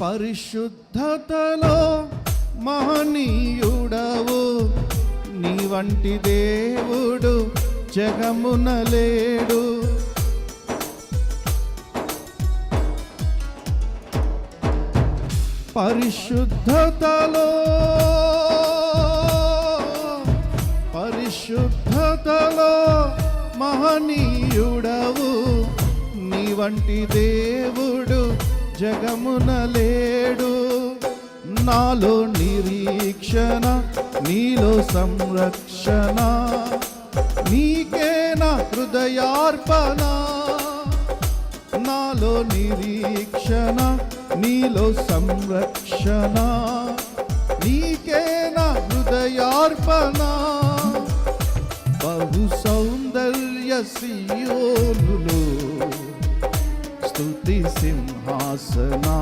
పరిశుద్ధతలో మహనీయుడవు, నీ వంటి దేవుడు జగమున లేడు. పరిశుద్ధతలో మహనీయుడవు, నీ వంటి దేవుడు జగమున లేడు. నాలో నిరీక్షణ, నీలో సంరక్షణ, నీకే నా హృదయార్పణ. నాలో నిరీక్షణ, నీలో సంరక్షణ, నీకే నా హృదయార్పణ. బహు సౌందర్య సియోనులో స్తుతి సింహాసనా